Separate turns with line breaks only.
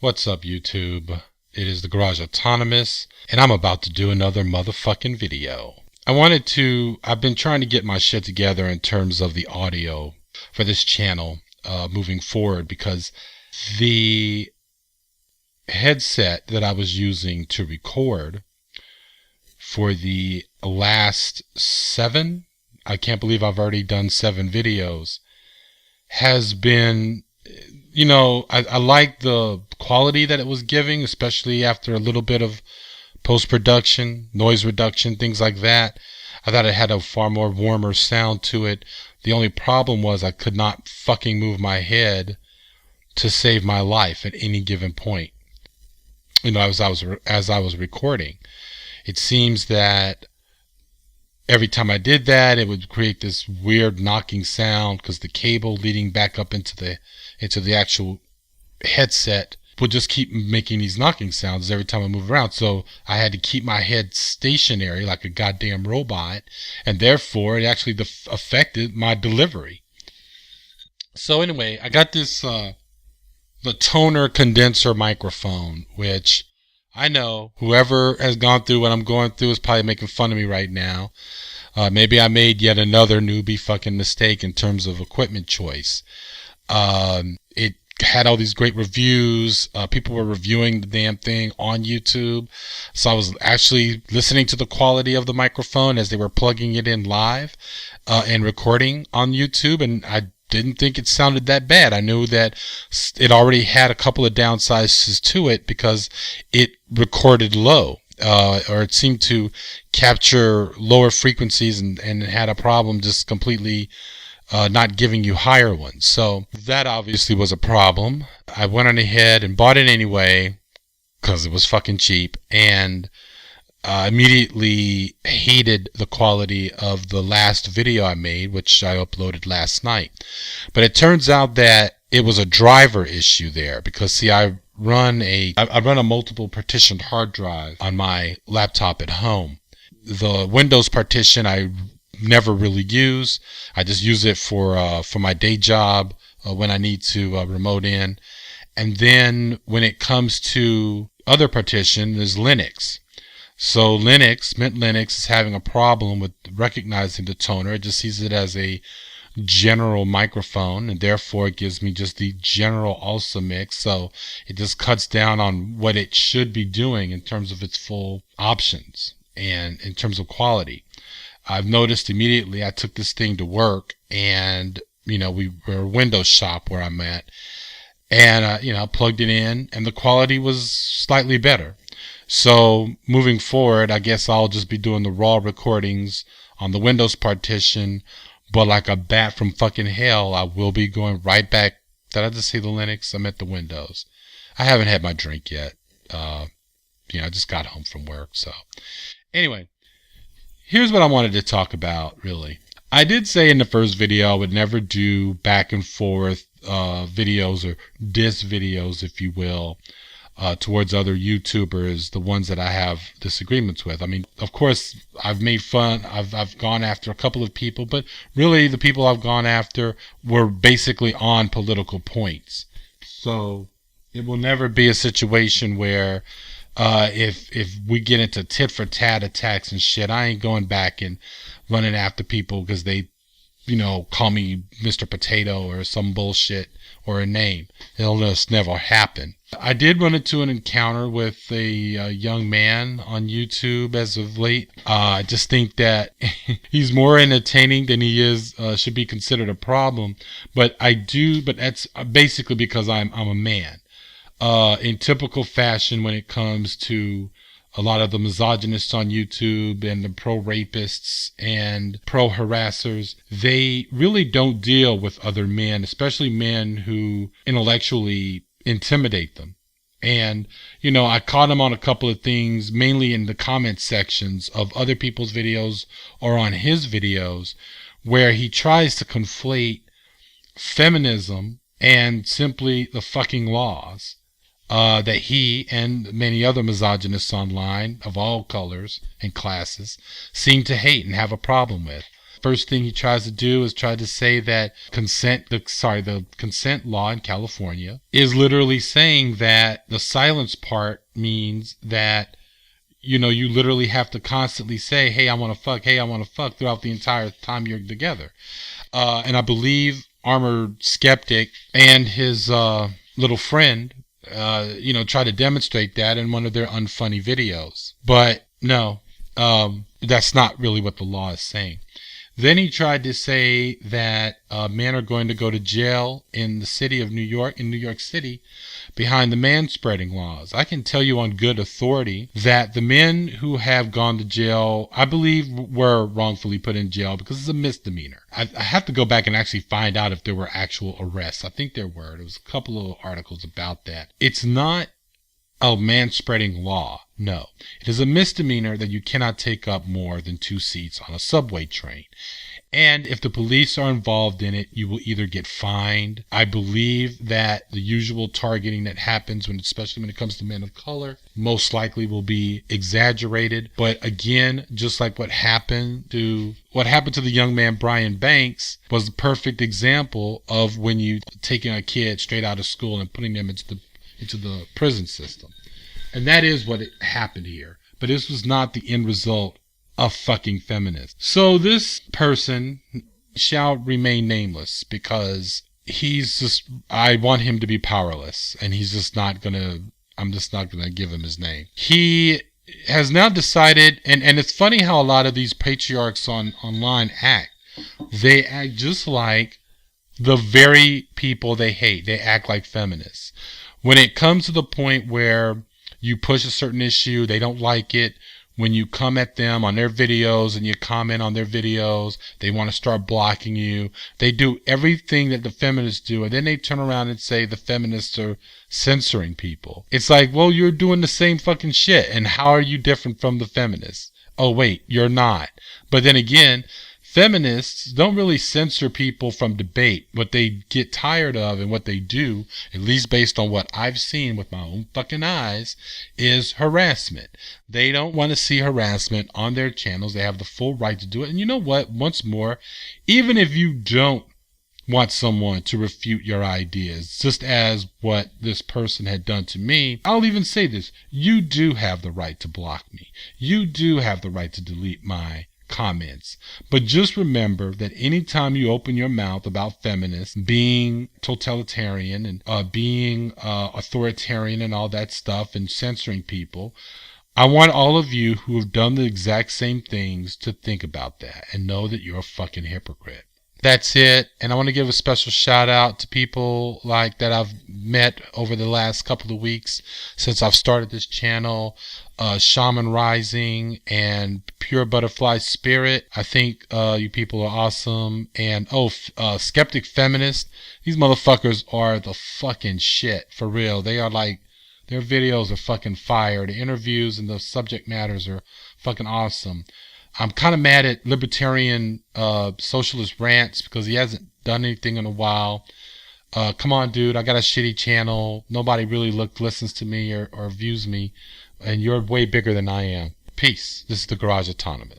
What's up, YouTube? It is the Garage Autonomous, and I'm about to do another motherfucking video. I've been trying to get my shit together in terms of the audio for this channel moving forward, because the headset that I was using to record for the last 7, I can't believe I've already done 7 videos, has been, I like the quality that it was giving, especially after a little bit of post-production, noise reduction, things like that. I thought it had a far more warmer sound to it. The only problem was I could not fucking move my head to save my life at any given point, as I was recording. It seems that every time I did that, it would create this weird knocking sound because the cable leading back up into the actual headset would just keep making these knocking sounds every time I move around. So I had to keep my head stationary like a goddamn robot, and therefore it actually affected my delivery. So anyway, I got this the toner condenser microphone, which I know whoever has gone through what I'm going through is probably making fun of me right now. Maybe I made yet another newbie fucking mistake in terms of equipment choice. It had all these great reviews. People were reviewing the damn thing on YouTube. So I was actually listening to the quality of the microphone as they were plugging it in live and recording on YouTube, and I didn't think it sounded that bad. I knew that it already had a couple of downsizes to it because it recorded low, or it seemed to capture lower frequencies and had a problem just completely not giving you higher ones. So that obviously was a problem. I went on ahead and bought it anyway because it was fucking cheap, and immediately hated the quality of the last video I made, which I uploaded last night. But it turns out that it was a driver issue there, because see, I run a multiple partitioned hard drive on my laptop at home. The Windows partition I never really use. I just use it for my day job when I need to remote in. And then when it comes to other partition, there's Linux. So Mint Linux is having a problem with recognizing the toner. It just sees it as a general microphone, and therefore it gives me just the general also mix. So it just cuts down on what it should be doing in terms of its full options and in terms of quality. I've noticed immediately I took this thing to work, and we're a Windows shop where I'm at, and plugged it in, and the quality was slightly better. So moving forward, I guess I'll just be doing the raw recordings on the Windows partition, but like a bat from fucking hell, I will be going right back. Did I just say the Linux? I meant the Windows. I haven't had my drink yet. I just got home from work. So anyway, here's what I wanted to talk about, really. I did say in the first video I would never do back and forth videos, or diss videos, if you will, towards other YouTubers, the ones that I have disagreements with. I mean, of course, I've made fun. I've gone after a couple of people, but really the people I've gone after were basically on political points. So it will never be a situation where if we get into tit for tat attacks and shit, I ain't going back and running after people because they call me Mr. Potato or some bullshit or a name. It'll just never happen. I did run into an encounter with a young man on YouTube as of late. I just think that he's more entertaining than he is should be considered a problem. But that's basically because I'm a man. In typical fashion, when it comes to a lot of the misogynists on YouTube and the pro-rapists and pro-harassers, they really don't deal with other men, especially men who intellectually intimidate them. And, I caught him on a couple of things, mainly in the comment sections of other people's videos or on his videos, where he tries to conflate feminism and simply the fucking laws that he and many other misogynists online of all colors and classes seem to hate and have a problem with. First thing he tries to do is try to say that the consent law in California is literally saying that the silence part means that, you know, you literally have to constantly say, hey, I want to fuck, hey, I want to fuck throughout the entire time you're together. And I believe Armored Skeptic and his little friend, try to demonstrate that in one of their unfunny videos. But no, that's not really what the law is saying. Then he tried to say that men are going to go to jail in the city of New York, in New York City, behind the man-spreading laws. I can tell you on good authority that the men who have gone to jail, I believe, were wrongfully put in jail because it's a misdemeanor. I have to go back and actually find out if there were actual arrests. I think there were. There was a couple of articles about that. It's not a man-spreading law. No. It is a misdemeanor that you cannot take up more than 2 seats on a subway train. And if the police are involved in it, you will either get fined. I believe that the usual targeting that happens, especially when it comes to men of color, most likely will be exaggerated. But again, just like what happened to the young man Brian Banks was the perfect example of when you taking a kid straight out of school and putting them into the prison system. And that is what happened here. But this was not the end result of fucking feminists. So this person shall remain nameless because I want him to be powerless, and I'm just not gonna give him his name. He has now decided, and it's funny how a lot of these patriarchs online act. They act just like the very people they hate. They act like feminists. When it comes to the point where you push a certain issue, they don't like it. When you come at them on their videos and you comment on their videos, they want to start blocking you. They do everything that the feminists do, and then they turn around and say the feminists are censoring people. It's like, well, you're doing the same fucking shit, and how are you different from the feminists? Oh, wait, you're not. But then again, feminists don't really censor people from debate. What they get tired of and what they do, at least based on what I've seen with my own fucking eyes, is harassment. They don't want to see harassment on their channels. They have the full right to do it. And you know what? Once more, even if you don't want someone to refute your ideas, just as what this person had done to me, I'll even say this. You do have the right to block me. You do have the right to delete my comments. But just remember that anytime you open your mouth about feminists being totalitarian and being authoritarian and all that stuff and censoring people, I want all of you who have done the exact same things to think about that and know that you're a fucking hypocrite. That's it. And I want to give a special shout out to people like that I've met over the last couple of weeks since I've started this channel. Shaman Rising and Pure Butterfly Spirit. I think you people are awesome. And Skeptic Feminist. These motherfuckers are the fucking shit. For real. They are like, their videos are fucking fire. The interviews and the subject matters are fucking awesome. I'm kind of mad at Libertarian Socialist Rants because he hasn't done anything in a while. Come on, dude. I got a shitty channel. Nobody really listens to me or views me. And you're way bigger than I am. Peace. This is the Garage Autonomous.